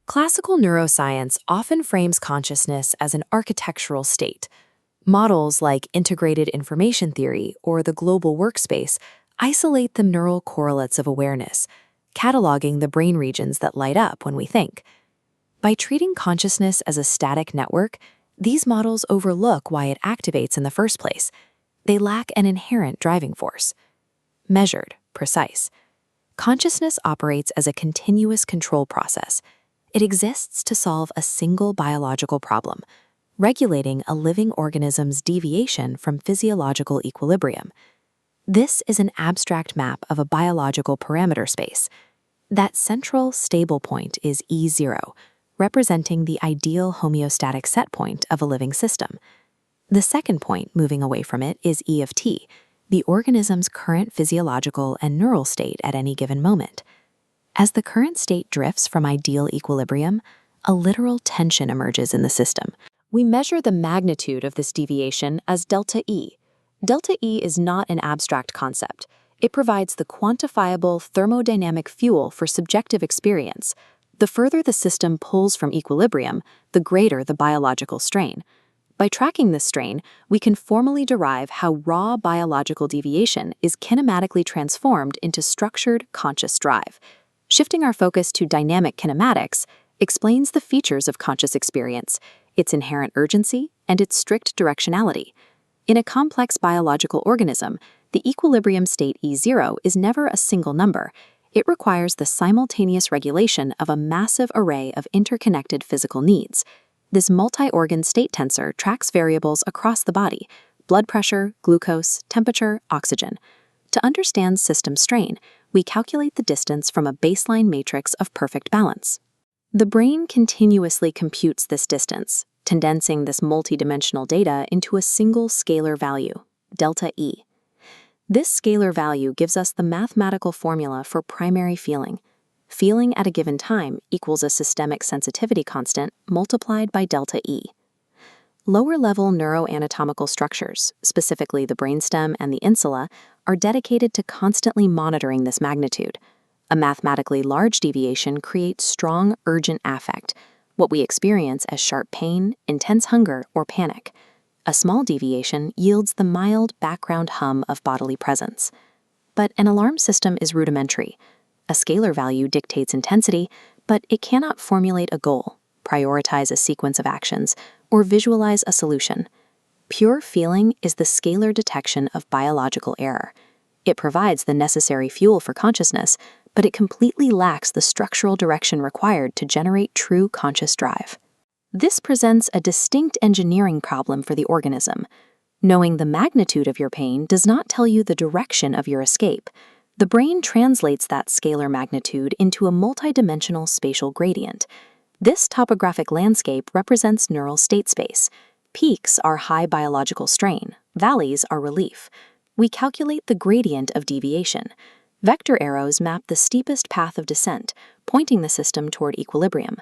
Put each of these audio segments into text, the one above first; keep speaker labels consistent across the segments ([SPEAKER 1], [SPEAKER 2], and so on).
[SPEAKER 1] Classical neuroscience often frames consciousness as an architectural state. Models like integrated information theory or the global workspace isolate the neural correlates of awareness, cataloging the brain regions that light up when we think. By treating consciousness as a static network, these models overlook why it activates in the first place. They lack an inherent driving force. Measured, precise. Consciousness operates as a continuous control process. It exists to solve a single biological problem, regulating a living organism's deviation from physiological equilibrium. This is an abstract map of a biological parameter space. That central stable point is E0, representing the ideal homeostatic set point of a living system. The second point moving away from it is E of T, the organism's current physiological and neural state at any given moment. As the current state drifts from ideal equilibrium, a literal tension emerges in the system. We measure the magnitude of this deviation as delta E. Delta E is not an abstract concept. It provides the quantifiable thermodynamic fuel for subjective experience. The further the system pulls from equilibrium, the greater the biological strain. By tracking this strain, we can formally derive how raw biological deviation is kinematically transformed into structured conscious drive. Shifting our focus to dynamic kinematics explains the features of conscious experience, its inherent urgency, and its strict directionality. In a complex biological organism, the equilibrium state E0 is never a single number. It requires the simultaneous regulation of a massive array of interconnected physical needs. This multi-organ state tensor tracks variables across the body: blood pressure, glucose, temperature, oxygen. To understand system strain, we calculate the distance from a baseline matrix of perfect balance. The brain continuously computes this distance, condensing this multidimensional data into a single scalar value, delta E. This scalar value gives us the mathematical formula for primary feeling. Feeling at a given time equals a systemic sensitivity constant multiplied by delta E. Lower-level neuroanatomical structures, specifically the brainstem and the insula, are dedicated to constantly monitoring this magnitude. A mathematically large deviation creates strong, urgent affect, what we experience as sharp pain, intense hunger, or panic. A small deviation yields the mild background hum of bodily presence. But an alarm system is rudimentary. A scalar value dictates intensity, but it cannot formulate a goal, prioritize a sequence of actions, or visualize a solution. Pure feeling is the scalar detection of biological error. It provides the necessary fuel for consciousness, but it completely lacks the structural direction required to generate true conscious drive. This presents a distinct engineering problem for the organism. Knowing the magnitude of your pain does not tell you the direction of your escape. The brain translates that scalar magnitude into a multidimensional spatial gradient. This topographic landscape represents neural state space. Peaks are high biological strain, valleys are relief. We calculate the gradient of deviation. Vector arrows map the steepest path of descent, pointing the system toward equilibrium.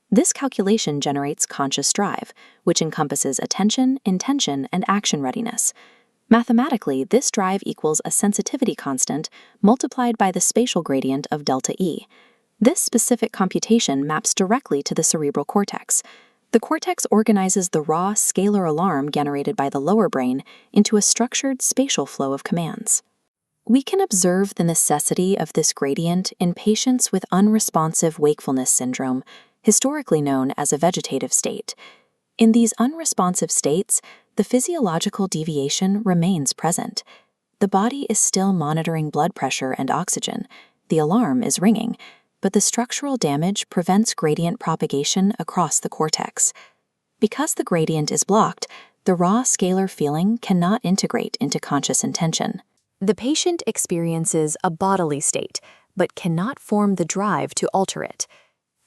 [SPEAKER 1] This calculation generates conscious drive, which encompasses attention, intention, and action readiness. Mathematically, this drive equals a sensitivity constant multiplied by the spatial gradient of delta E. This specific computation maps directly to the cerebral cortex. The cortex organizes the raw scalar alarm generated by the lower brain into a structured spatial flow of commands. We can observe the necessity of this gradient in patients with unresponsive wakefulness syndrome, historically known as a vegetative state. In these unresponsive states, the physiological deviation remains present. The body is still monitoring blood pressure and oxygen. The alarm is ringing, but the structural damage prevents gradient propagation across the cortex. Because the gradient is blocked, the raw scalar feeling cannot integrate into conscious intention. The patient experiences a bodily state, but cannot form the drive to alter it.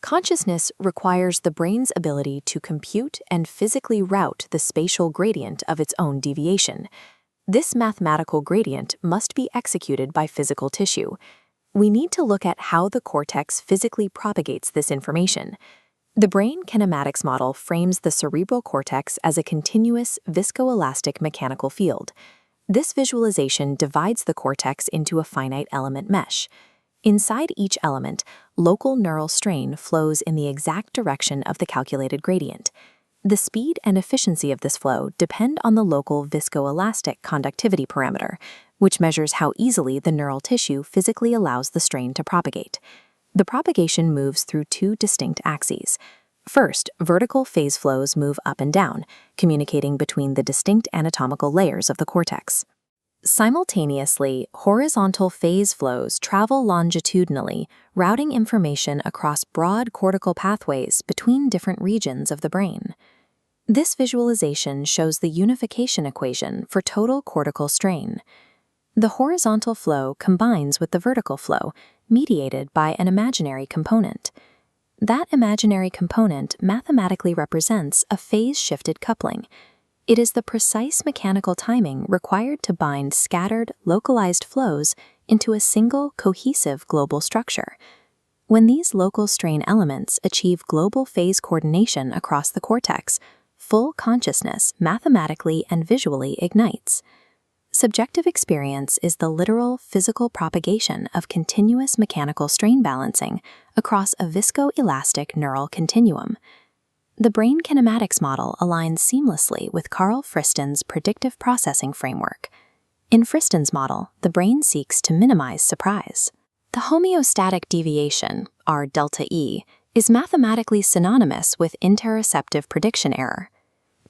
[SPEAKER 1] Consciousness requires the brain's ability to compute and physically route the spatial gradient of its own deviation. This mathematical gradient must be executed by physical tissue. We need to look at how the cortex physically propagates this information. The Brain Kinematics Model frames the cerebral cortex as a continuous viscoelastic mechanical field. This visualization divides the cortex into a finite element mesh. Inside each element, local neural strain flows in the exact direction of the calculated gradient. The speed and efficiency of this flow depend on the local viscoelastic conductivity parameter, which measures how easily the neural tissue physically allows the strain to propagate. The propagation moves through two distinct axes. First, vertical phase flows move up and down, communicating between the distinct anatomical layers of the cortex. Simultaneously, horizontal phase flows travel longitudinally, routing information across broad cortical pathways between different regions of the brain. This visualization shows the unification equation for total cortical strain. The horizontal flow combines with the vertical flow, mediated by an imaginary component. That imaginary component mathematically represents a phase-shifted coupling. It is the precise mechanical timing required to bind scattered, localized flows into a single, cohesive global structure. When these local strain elements achieve global phase coordination across the cortex, full consciousness mathematically and visually ignites. Subjective experience is the literal physical propagation of continuous mechanical strain balancing across a viscoelastic neural continuum. The Brain Kinematics Model aligns seamlessly with Carl Friston's predictive processing framework. In Friston's model, the brain seeks to minimize surprise. The homeostatic deviation, or delta E, is mathematically synonymous with interoceptive prediction error.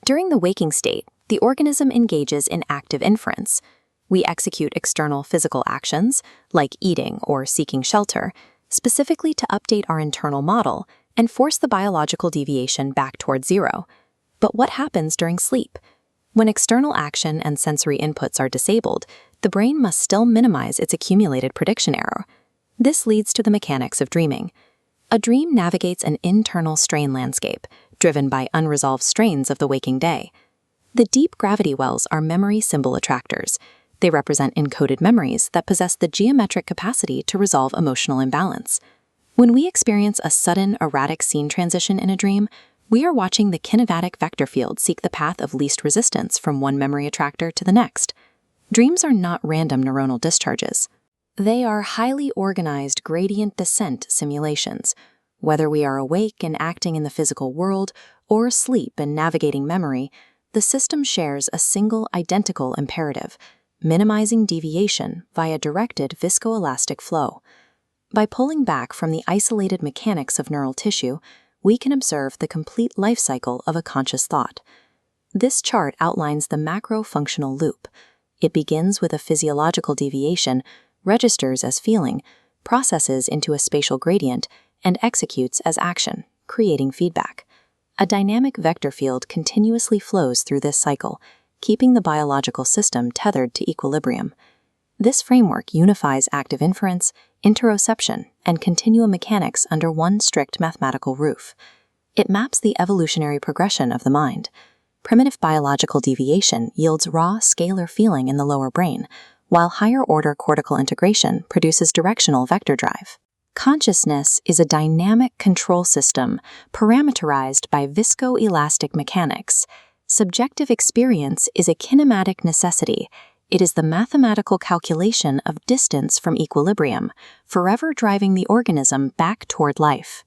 [SPEAKER 1] During the waking state, the organism engages in active inference. We execute external physical actions, like eating or seeking shelter, specifically to update our internal model and force the biological deviation back toward zero. But what happens during sleep? When external action and sensory inputs are disabled, the brain must still minimize its accumulated prediction error. This leads to the mechanics of dreaming. A dream navigates an internal strain landscape, driven by unresolved strains of the waking day. The deep gravity wells are memory symbol attractors. They represent encoded memories that possess the geometric capacity to resolve emotional imbalance. When we experience a sudden, erratic scene transition in a dream, we are watching the kinematic vector field seek the path of least resistance from one memory attractor to the next. Dreams are not random neuronal discharges. They are highly organized gradient descent simulations. Whether we are awake and acting in the physical world or asleep and navigating memory, the system shares a single identical imperative: minimizing deviation via directed viscoelastic flow. By pulling back from the isolated mechanics of neural tissue, we can observe the complete life cycle of a conscious thought. This chart outlines the macro-functional loop. It begins with a physiological deviation, registers as feeling, processes into a spatial gradient, and executes as action, creating feedback. A dynamic vector field continuously flows through this cycle, keeping the biological system tethered to equilibrium. This framework unifies active inference, interoception, and continuum mechanics under one strict mathematical roof. It maps the evolutionary progression of the mind. Primitive biological deviation yields raw scalar feeling in the lower brain, while higher-order cortical integration produces directional vector drive. Consciousness is a dynamic control system parameterized by viscoelastic mechanics. Subjective experience is a kinematic necessity. It is the mathematical calculation of distance from equilibrium, forever driving the organism back toward life.